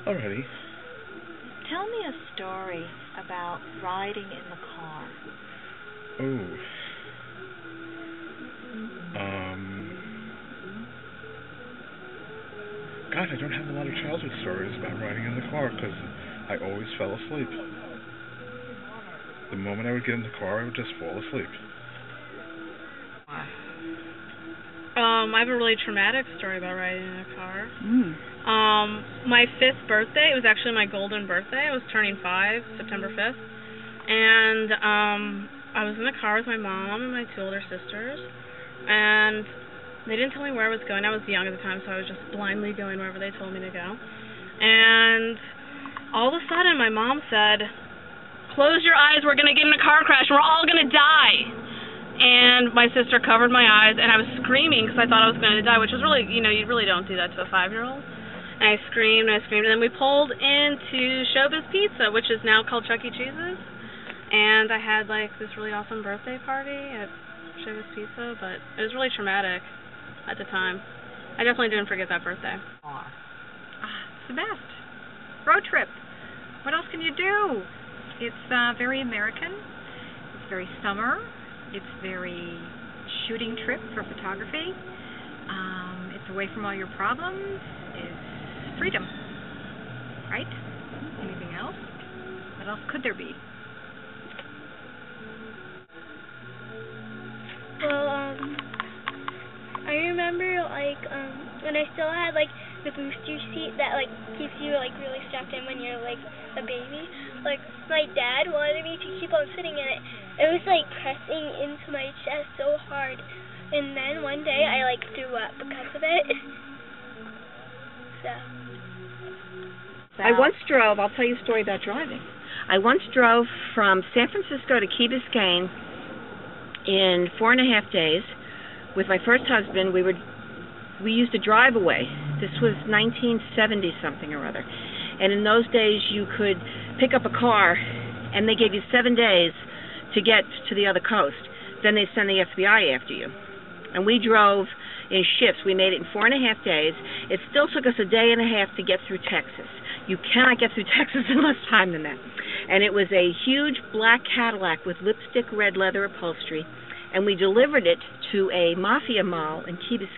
Alrighty. Tell me a story about riding in the car. Oh. God, I don't have a lot of childhood stories about riding in the car because I always fell asleep. The moment I would get in the car, I would just fall asleep. I have a really traumatic story about riding in a car. My 5th birthday, it was actually my golden birthday. I was turning 5, September 5th. And I was in the car with my mom and my 2 older sisters. And they didn't tell me where I was going. I was young at the time, so I was just blindly going wherever they told me to go. And all of a sudden, my mom said, "Close your eyes, we're going to get in a car crash, and we're all going to die." And my sister covered my eyes, and I was screaming because I thought I was going to die, which was really, you really don't do that to a 5-year-old. And I screamed, and then we pulled into Showbiz Pizza, which is now called Chuck E. Cheese's. And I had, this really awesome birthday party at Showbiz Pizza, but it was really traumatic at the time. I definitely didn't forget that birthday. It's the best. Road trip. What else can you do? It's very American. It's very summer. It's very shooting trip for photography. It's away from all your problems. It's freedom. Right? Anything else? What else could there be? Well, I remember, when I still had, the booster seat that, keeps you, really strapped in when you're, a baby. My dad wanted me to keep on sitting in it. It was, pressing into my chest so hard. And then one day I, threw up because of it. So. I once drove, I'll tell you a story about driving. I once drove from San Francisco to Key Biscayne in 4.5 days with my first husband. We used to drive away. This was 1970 something or other. And in those days you could pick up a car and they gave you 7 days to get to the other coast. Then they'd send the FBI after you. And we drove in shifts. We made it in 4.5 days. It still took us a day and a half to get through Texas. You cannot get through Texas in less time than that. And it was a huge black Cadillac with lipstick red leather upholstery. And we delivered it to a mafia mall in Key Biscayne.